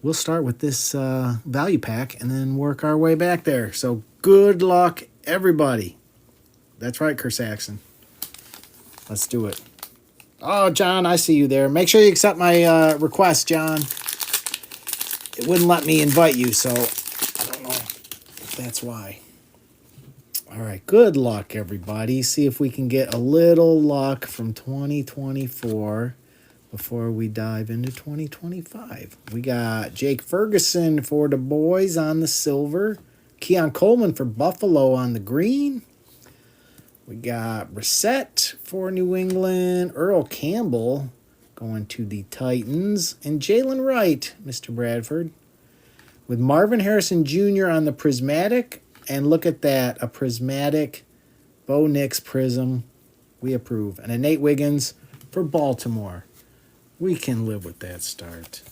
we'll start with this value pack and then work our way back there. So good luck, everybody. That's right, Kersaxon. Let's do it. Oh, John, I see you there. Make sure you accept my request, John. It wouldn't let me invite you, so I don't know if that's why. All right, good luck, everybody. See if we can get a little luck from 2024 before we dive into 2025. We got Jake Ferguson for the boys on the silver. Keon Coleman for Buffalo on the green. We got Brissett for New England. Earl Campbell going to the Titans. And Jalen Wright, Mr. Bradford, with Marvin Harrison Jr. on the prismatic. And look at that, a prismatic Bo Nix prism. We approve. And a Nate Wiggins for Baltimore. We can live with that start.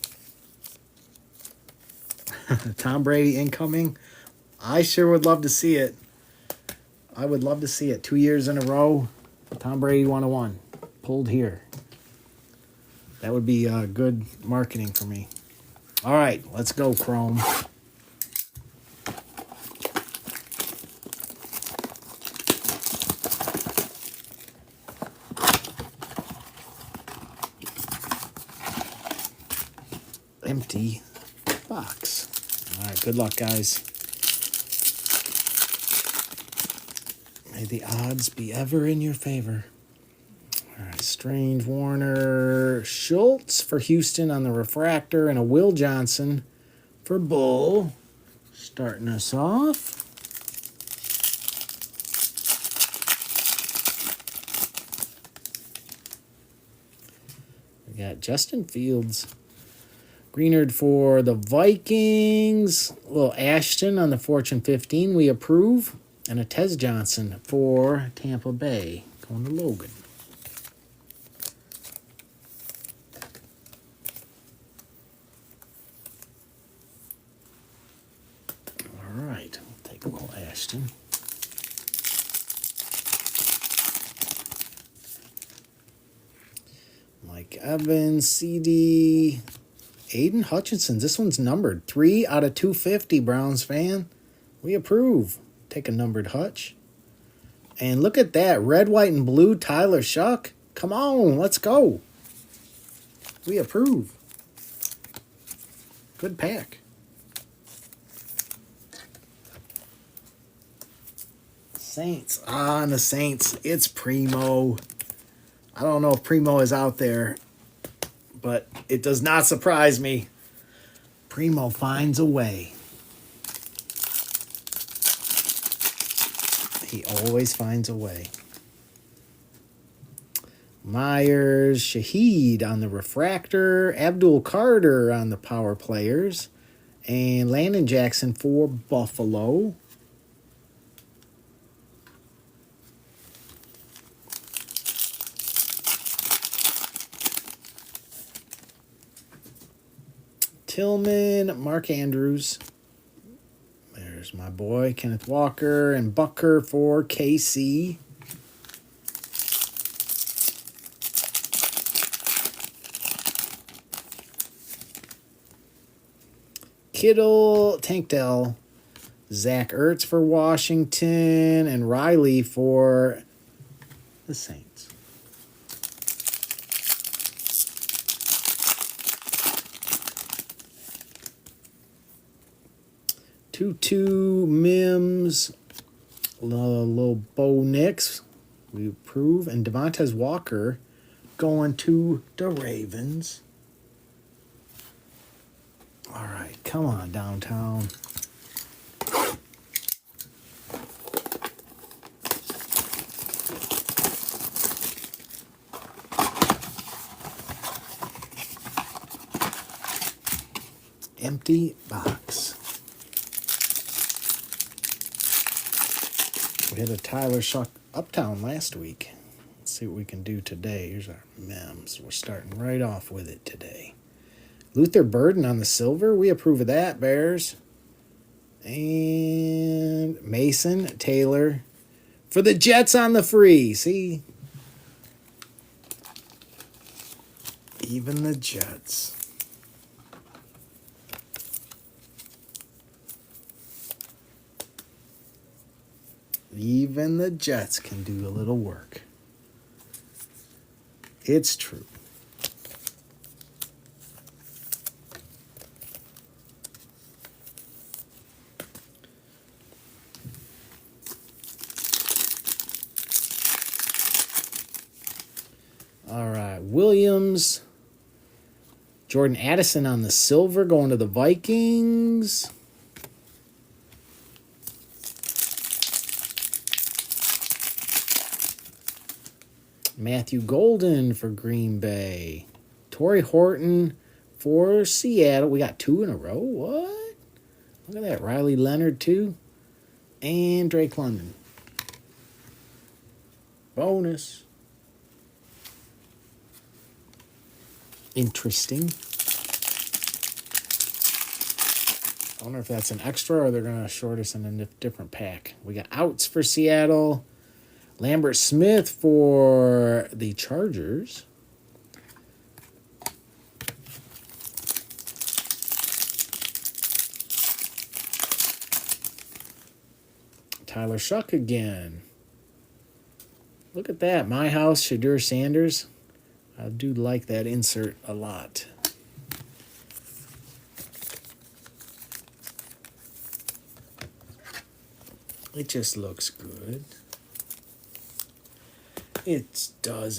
Tom Brady incoming. I sure would love to see it. I would love to see it. 2 years in a row, Tom Brady 101. Pulled here. That would be good marketing for me. All right, let's go, Chrome. Empty box. All right, good luck, guys. May the odds be ever in your favor. All right, Strange, Warner, Schultz for Houston on the refractor, and a Will Johnson for Bull. Starting us off. We got Justin Fields. Greenard for the Vikings. A little Ashton on the Fortune 15. We approve. And a Tez Johnson for Tampa Bay. Going to Logan. All right. We'll take a little Ashton. Mike Evans, CD. Aiden Hutchinson. This one's numbered. 3 out of 250, Browns fan. We approve. Take a numbered Hutch. And look at that. Red, white, and blue Tyler Shuck. Come on. Let's go. We approve. Good pack. Saints. And the Saints. It's Primo. I don't know if Primo is out there, but it does not surprise me. Primo finds a way. He always finds a way. Myers, Shaheed on the refractor. Abdul Carter on the power players. And Landon Jackson for Buffalo. Tillman, Mark Andrews. There's my boy, Kenneth Walker, and Bucker for KC. Kittle, Tank Dell, Zach Ertz for Washington, and Riley for the Saints. Tutu, Mims, little Bo Nix, we approve, and Devontae Walker going to the Ravens. All right, come on, downtown. Empty box. We had a Tyler Shuck Uptown last week. Let's see what we can do today. Here's our mems. We're starting right off with it today. Luther Burden on the silver. We approve of that, Bears. And Mason Taylor for the Jets on the free. See? Even the Jets. Even the Jets can do a little work. It's true. All right, Williams. Jordan Addison on the silver going to the Vikings. Matthew Golden for Green Bay. Torrey Horton for Seattle. We got 2 in a row. What? Look at that. Riley Leonard, too. And Drake London. Bonus. Interesting. I wonder if that's an extra or they're going to short us in a different pack. We got outs for Seattle. Lambert Smith for the Chargers. Tyler Shuck again. Look at that. My House, Shadur Sanders. I do like that insert a lot. It just looks good. It does.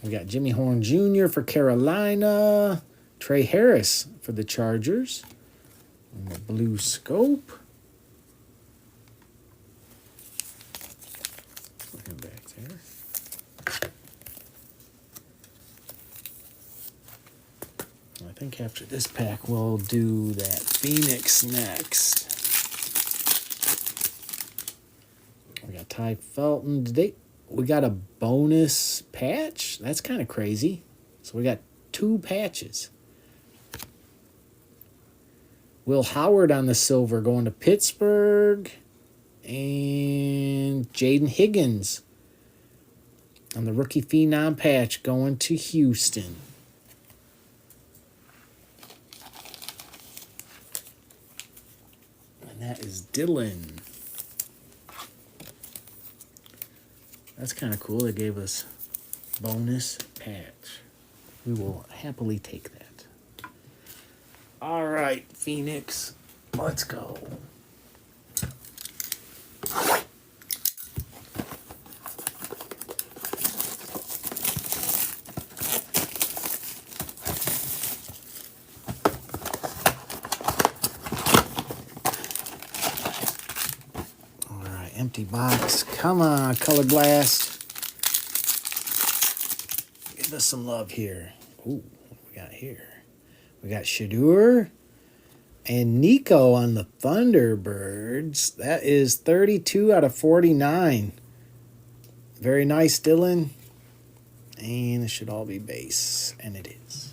We got Jimmy Horn Jr. for Carolina. Trey Harris for the Chargers. And the blue scope. Looking back there. I think after this pack, we'll do that Phoenix next. We got Ty Felton. We got a bonus patch? That's kind of crazy. So we got 2 patches. Will Howard on the silver going to Pittsburgh. And Jaden Higgins on the rookie phenom patch going to Houston. And that is Dylan. That's kind of cool. They gave us bonus patch. We will happily take that. All right, Phoenix, let's go. All right, empty box. Come on, Color Blast. Give us some love here. Ooh, what we got here? We got Shadur and Nico on the Thunderbirds. That is 32 out of 49. Very nice, Dylan. And it should all be base. And it is.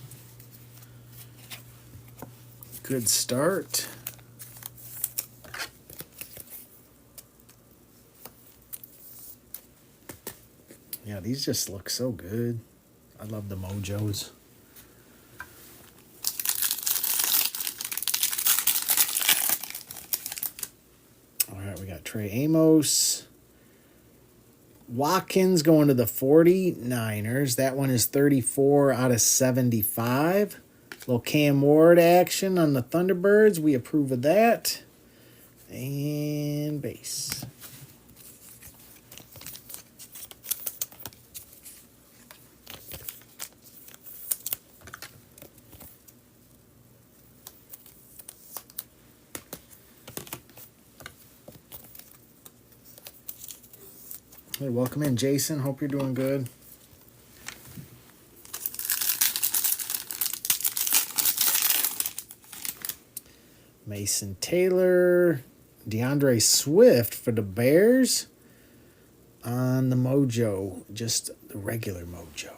Good start. Yeah, these just look so good. I love the Mojos. All right, we got Trey Amos. Watkins going to the 49ers. That one is 34 out of 75. Little Cam Ward action on the Thunderbirds. We approve of that. And base. Hey, welcome in, Jason. Hope you're doing good. Mason Taylor, DeAndre Swift for the Bears on the Mojo, just the regular Mojo.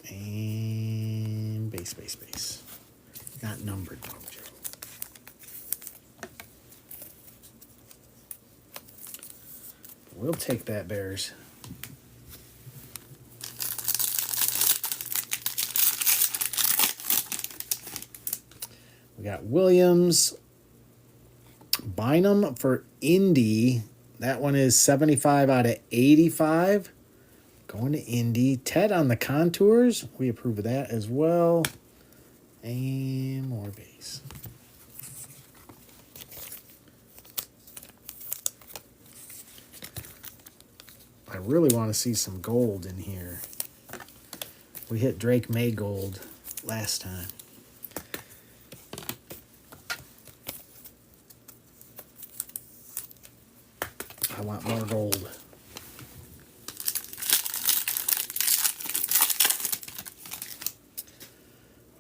And base. Not numbered Mojo. We'll take that, Bears. got Williams. Bynum for Indy. That one is 75 out of 85. Going to Indy. Ted on the contours. We approve of that as well. And more base. I really want to see some gold in here. We hit Drake May gold last time. I want more gold.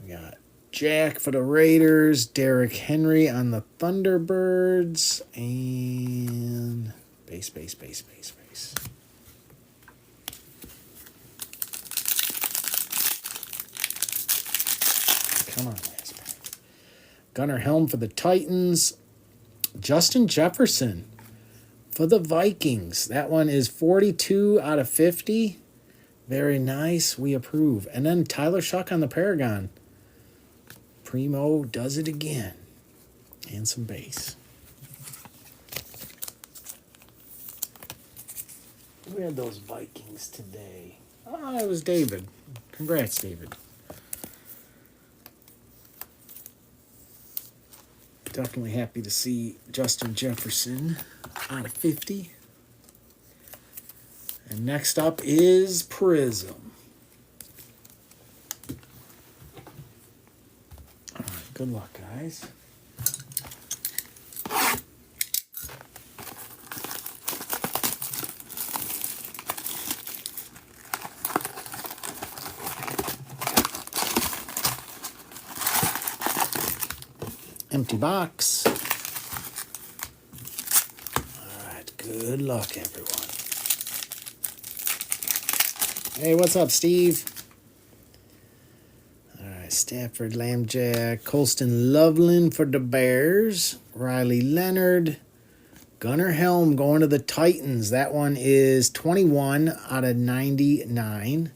We got Jack for the Raiders, Derrick Henry on the Thunderbirds, and base. Come on, last pack. Gunnar Helm for the Titans, Justin Jefferson for the Vikings. That one is 42 out of 50. Very nice. We approve. And then Tyler Shuck on the Paragon. Primo does it again. And some base. Who had those Vikings today? Oh, it was David. Congrats, David. Definitely happy to see Justin Jefferson out of 50. And next up is Prism. All right, good luck, guys. Empty box. All right, good luck, everyone. Hey, what's up, Steve? All right, Stafford, Lambjack, Colston Loveland for the Bears, Riley Leonard, Gunnar Helm going to the Titans. That one is 21 out of 99.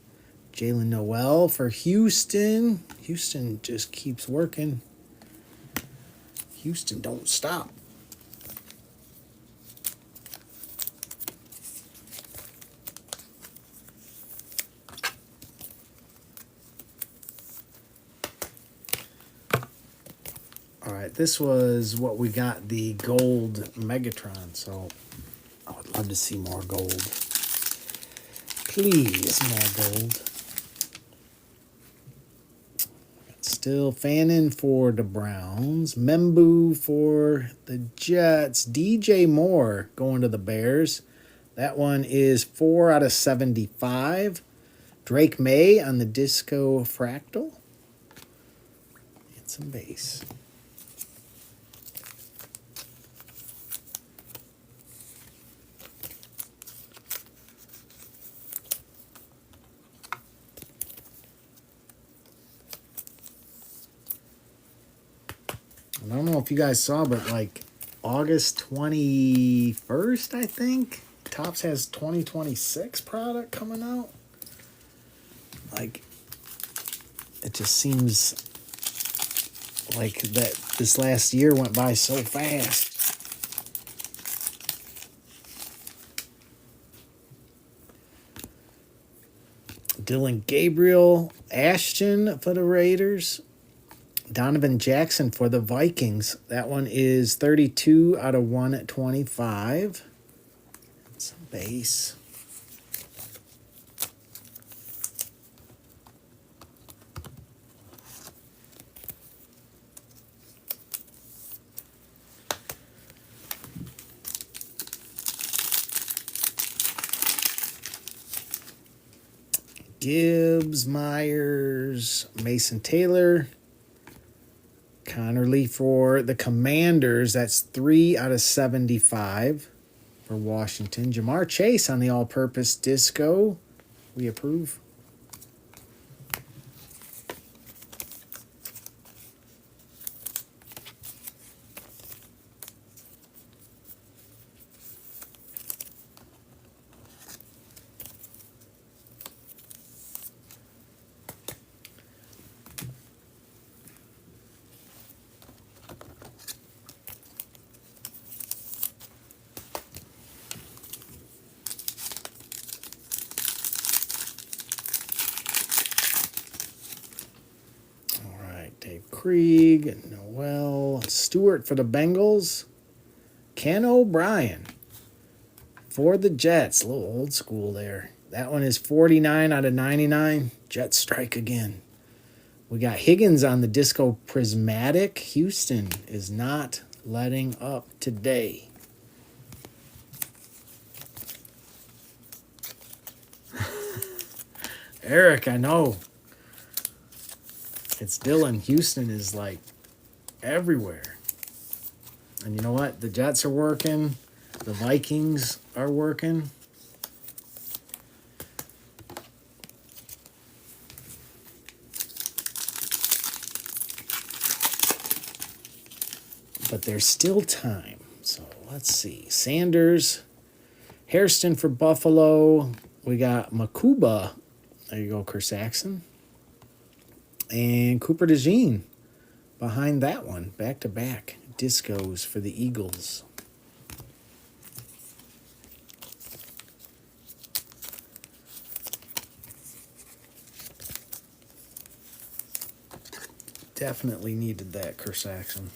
Jalen Noel for Houston. Houston just keeps working. Houston don't stop. All right, this was what we got, the gold Megatron, so I would love to see more gold. Please, more gold. Still Fannin for the Browns. Membu for the Jets. DJ Moore going to the Bears. That one is 4 out of 75. Drake May on the Disco Fractal. And some base. I don't know if you guys saw, but like August 21st, I think, Topps has 2026 product coming out. Like, it just seems like that this last year went by so fast. Dylan Gabriel, Ashton for the Raiders. Donovan Jackson for the Vikings. That one is 32 out of 125. Some base. Gibbs, Myers, Mason Taylor. Connor Lee for the Commanders. That's 3 out of 75 for Washington. Jamar Chase on the all-purpose disco. We approve. Krieg, Noel Stewart for the Bengals. Ken O'Brien for the Jets. A little old school there. That one is 49 out of 99. Jets strike again. We got Higgins on the Disco Prismatic. Houston is not letting up today. Eric, I know. It's Dylan. Houston is like everywhere. And you know what? The Jets are working. The Vikings are working. But there's still time. So let's see. Sanders, Hairston for Buffalo. We got Makuba. There you go, Kerr Saxon. And Cooper DeJean behind that one. Back-to-back discos for the Eagles. Definitely needed that, Kerr Saxon.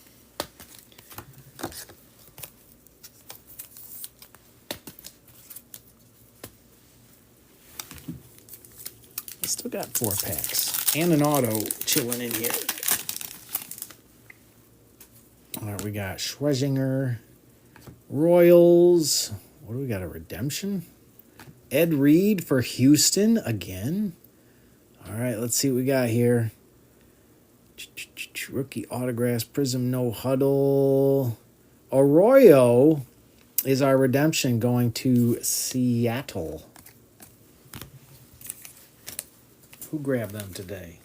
Still got 4 packs and an auto chilling in here. All right, we got Schwezinger, Royals. What do we got? A redemption? Ed Reed for Houston again. All right, let's see what we got here. Rookie autographs, Prism No Huddle. Arroyo is our redemption going to Seattle. Who grabbed them today?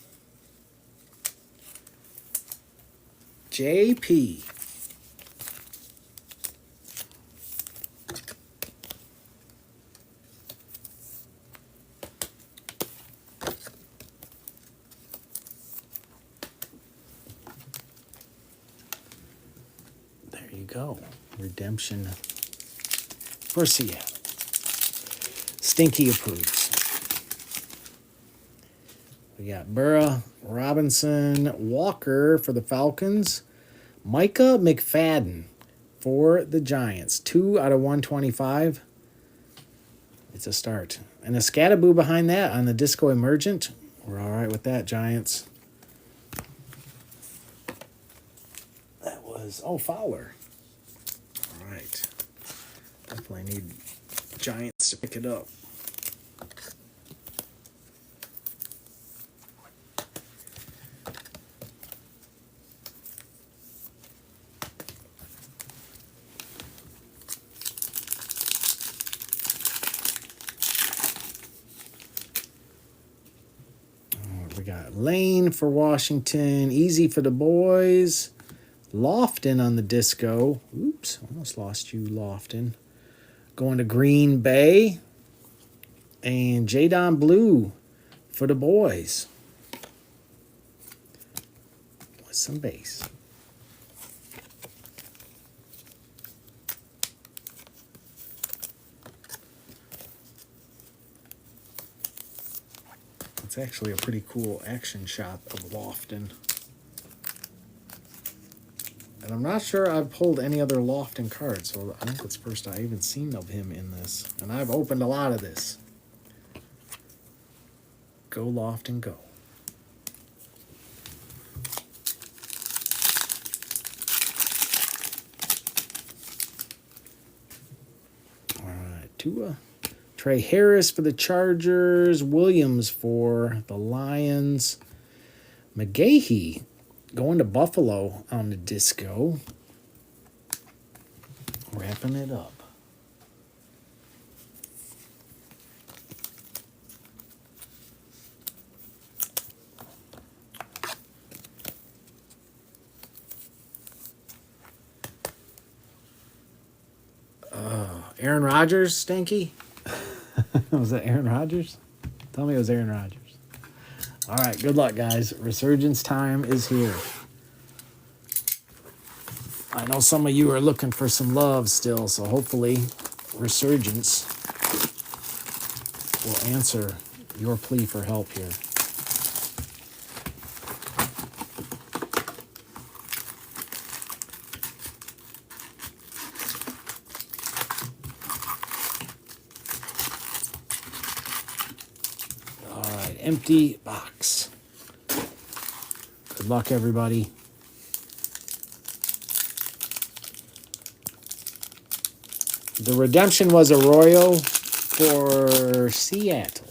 JP. There you go. Redemption for Seattle. Stinky approves. We got Burrow, Robinson, Walker for the Falcons. Micah McFadden for the Giants. 2 out of 125. It's a start. And a Scataboo behind that on the Disco Emergent. We're all right with that, Giants. That was, Fowler. All right. Definitely need Giants to pick it up. We got Lane for Washington. Easy for the boys. Lofton on the Disco. Oops, almost lost you, Lofton. Going to Green Bay. And Jadon Blue for the boys. With some base. It's actually a pretty cool action shot of Lofton. And I'm not sure I've pulled any other Lofton cards, so I think it's the first I've even seen of him in this. And I've opened a lot of this. Go Lofton, go. All right, Tua. Trey Harris for the Chargers. Williams for the Lions. McGahee going to Buffalo on the Disco. Wrapping it up. Aaron Rodgers, Stinky? Was that Aaron Rodgers? Tell me it was Aaron Rodgers. All right, good luck, guys. Resurgence time is here. I know some of you are looking for some love still, so hopefully Resurgence will answer your plea for help here. empty box. Good luck, everybody. The redemption was Arroyo for Seattle.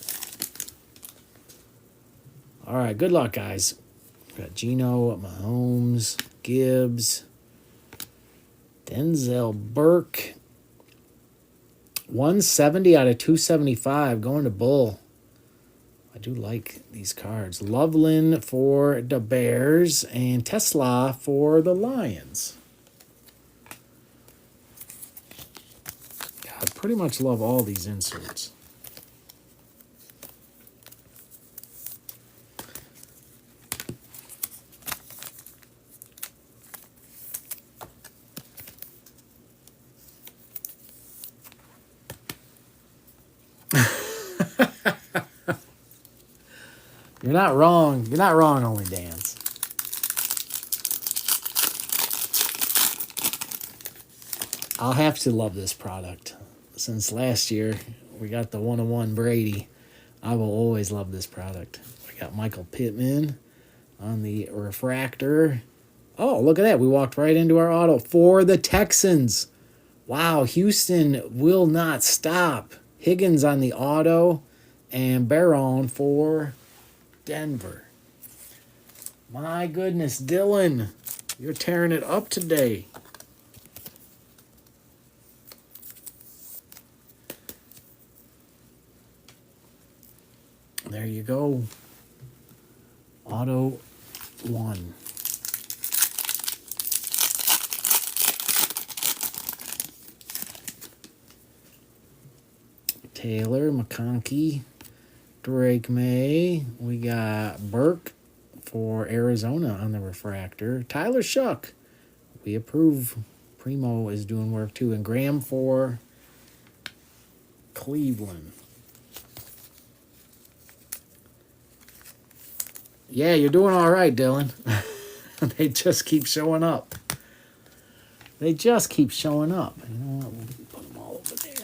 All right, good luck, guys. We got Gino, Mahomes, Gibbs, Denzel Burke. 170 out of 275 going to Bull. I do like these cards. Loveland for the Bears and Tesla for the Lions. I pretty much love all these inserts. You're not wrong. You're not wrong, Only Dance. I'll have to love this product. Since last year, we got the 101 Brady. I will always love this product. We got Michael Pittman on the refractor. Oh, look at that. We walked right into our auto for the Texans. Wow, Houston will not stop. Higgins on the auto and Barron for Denver. My goodness, Dylan, you're tearing it up today. There you go. Auto 1. Taylor, McConkey, Drake May. We got Burke for Arizona on the refractor. Tyler Shuck. We approve. Primo is doing work too. And Graham for Cleveland. Yeah, you're doing all right, Dylan. They just keep showing up. They just keep showing up. You know what? We'll put them all over there.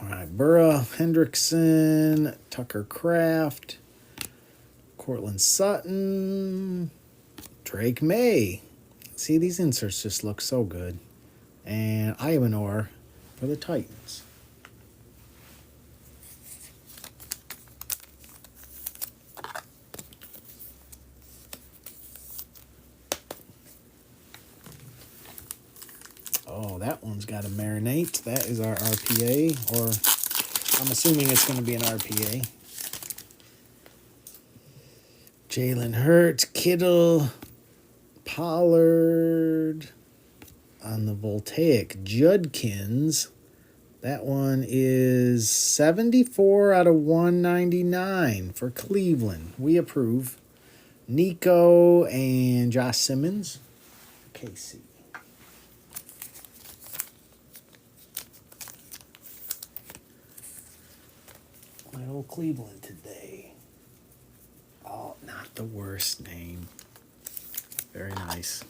All right, Burrow, Hendrickson, Tucker Kraft, Cortland Sutton, Drake May. See, these inserts just look so good. And Ivanor for the Titans. Oh, that one's got to marinate. That is our RPA, or I'm assuming it's going to be an RPA. Jalen Hurts, Kittle, Pollard on the Voltaic. Judkins, that one is 74 out of 199 for Cleveland. We approve. Nico and Josh Simmons, KC. My old Cleveland today. Oh, not the worst name. Very nice.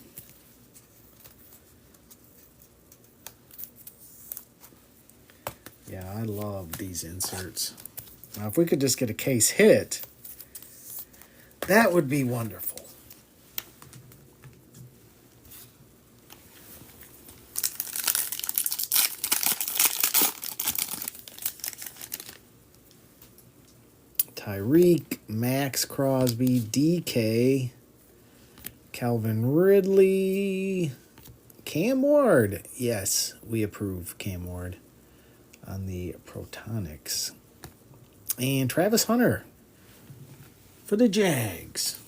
Yeah, I love these inserts. Now, if we could just get a case hit, that would be wonderful. Tyreek, Max Crosby, DK, Calvin Ridley, Cam Ward. Yes, we approve Cam Ward on the Protonics. And Travis Hunter for the Jags.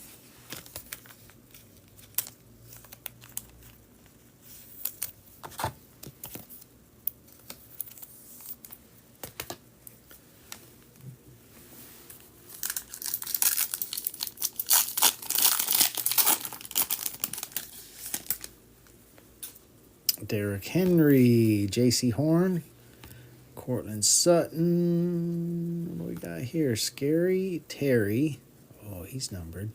Derrick Henry, J.C. Horn, Cortland Sutton. What do we got here? Scary Terry. Oh, he's numbered.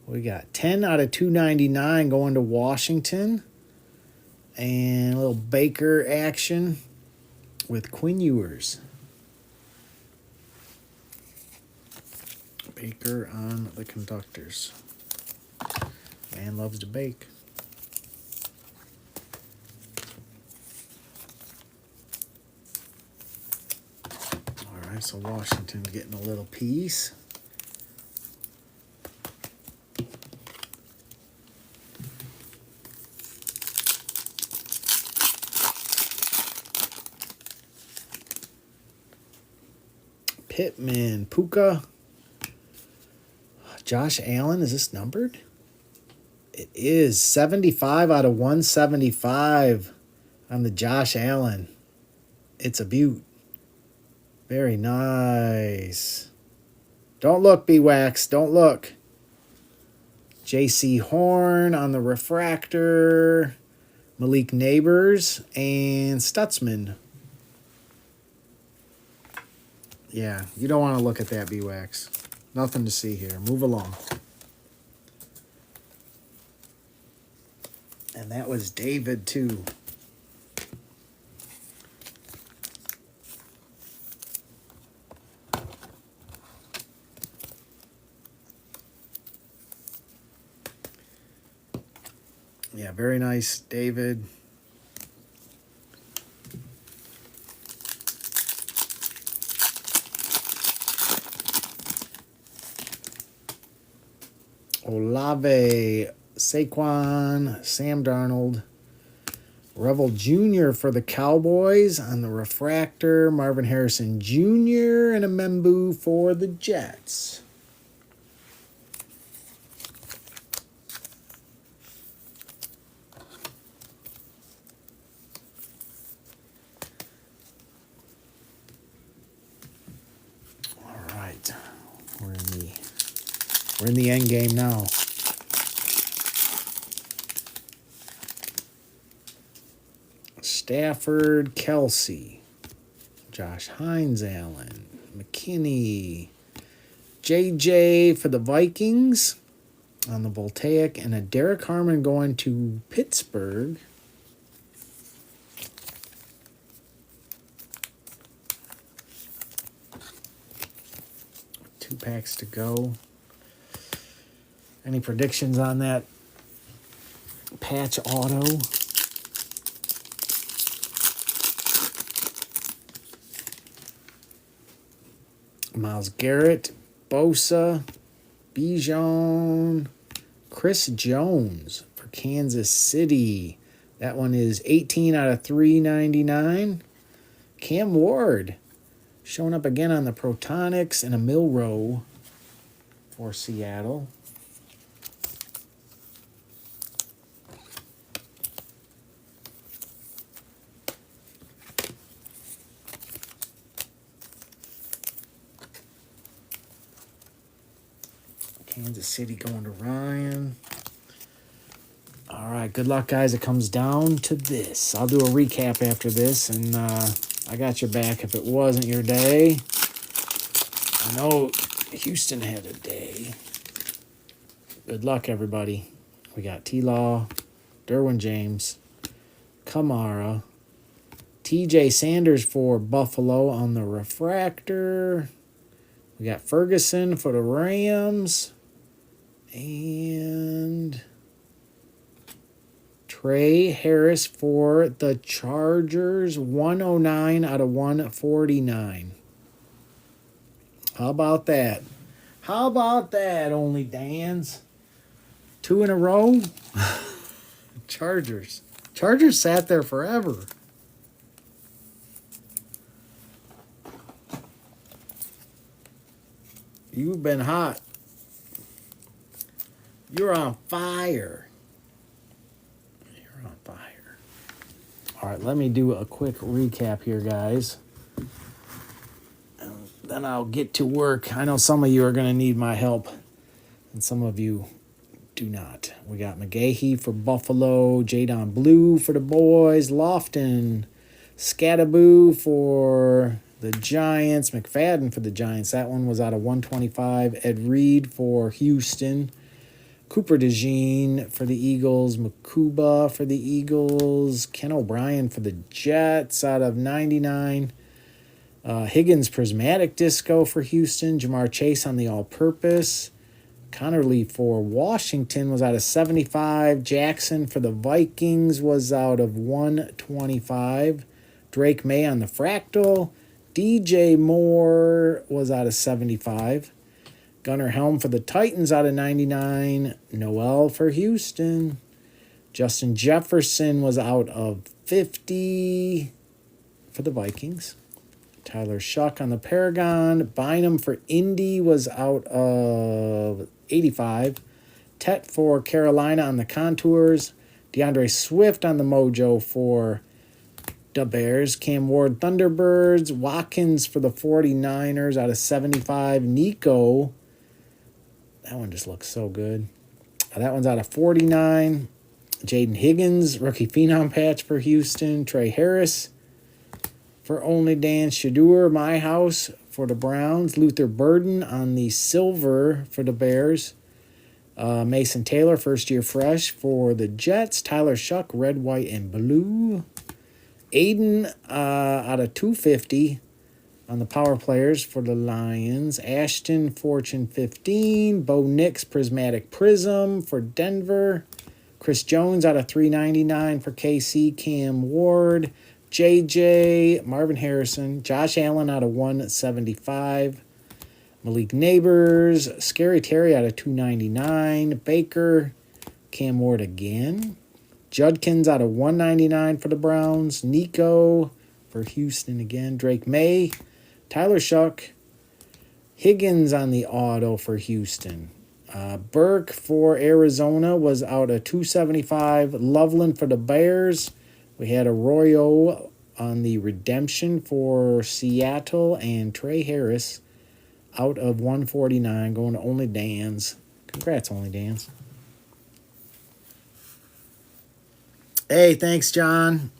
We got 10 out of 299 going to Washington. And a little Baker action with Quinn Ewers. Baker on the conductors. Man loves to bake. All right, so Washington getting a little piece. Pittman, Puka. Josh Allen, is this numbered? It is 75 out of 175 on the Josh Allen. It's a beaut. Very nice. Don't look, B-Wax. Don't look. J.C. Horn on the refractor. Malik Neighbors and Stutzman. Yeah, you don't want to look at that, B-Wax. Nothing to see here. Move along. And that was David, too. Yeah, very nice, David. Olave, Saquon, Sam Darnold, Revel Jr. for the Cowboys on the refractor, Marvin Harrison Jr. and a Membu for the Jets. All right, we're in the end game now. Stafford, Kelsey, Josh Hines, Allen, McKinney, JJ for the Vikings on the Voltaic, and a Derek Harmon going to Pittsburgh. Two packs to go. Any predictions on that patch auto? Myles Garrett, Bosa, Bijan, Chris Jones for Kansas City. That one is 18 out of 399. Cam Ward showing up again on the Protonics, and a Milrow for Seattle. Kansas City going to Ryan. All right, good luck, guys. It comes down to this. I'll do a recap after this, and I got your back if it wasn't your day. I know Houston had a day. Good luck, everybody. We got T-Law, Derwin James, Kamara, TJ Sanders for Buffalo on the refractor. We got Ferguson for the Rams. And Trey Harris for the Chargers. 109 out of 149. How about that? How about that, only Dan's? 2 in a row? Chargers. Chargers sat there forever. You've been hot. You're on fire. You're on fire. All right, let me do a quick recap here, guys. And then I'll get to work. I know some of you are going to need my help, and some of you do not. We got McGahee for Buffalo, Jadon Blue for the boys, Lofton, Scattaboo for the Giants, McFadden for the Giants. That one was out of 125. Ed Reed for Houston. Cooper DeJean for the Eagles. Makuba for the Eagles. Ken O'Brien for the Jets out of 99. Higgins Prismatic Disco for Houston. Jamar Chase on the all-purpose. Connerly for Washington was out of 75. Jackson for the Vikings was out of 125. Drake May on the Fractal. DJ Moore was out of 75. Gunnar Helm for the Titans out of 99. Noel for Houston. Justin Jefferson was out of 50 for the Vikings. Tyler Shuck on the Paragon. Bynum for Indy was out of 85. Tet for Carolina on the Contours. DeAndre Swift on the Mojo for the Bears. Cam Ward Thunderbirds. Watkins for the 49ers out of 75. Nico. That one just looks so good. That one's out of 49. Jaden Higgins, rookie phenom patch for Houston. Trey Harris for Only Dan. Shadur, My House for the Browns. Luther Burden on the silver for the Bears. Mason Taylor, first year fresh for the Jets. Tyler Shuck, red, white, and blue. Aiden out of 250 on the power players for the Lions. Ashton, Fortune 15. Bo Nix, Prismatic Prism for Denver. Chris Jones out of 399 for KC. Cam Ward. JJ, Marvin Harrison. Josh Allen out of 175. Malik Neighbors. Scary Terry out of 299. Baker. Cam Ward again. Judkins out of 199 for the Browns. Nico for Houston again. Drake May. Tyler Shuck. Higgins on the auto for Houston. Burke for Arizona was out of 275. Loveland for the Bears. We had Arroyo on the redemption for Seattle. And Trey Harris out of 149 going to Only Dan's. Congrats, Only Dan's. Hey, thanks, John.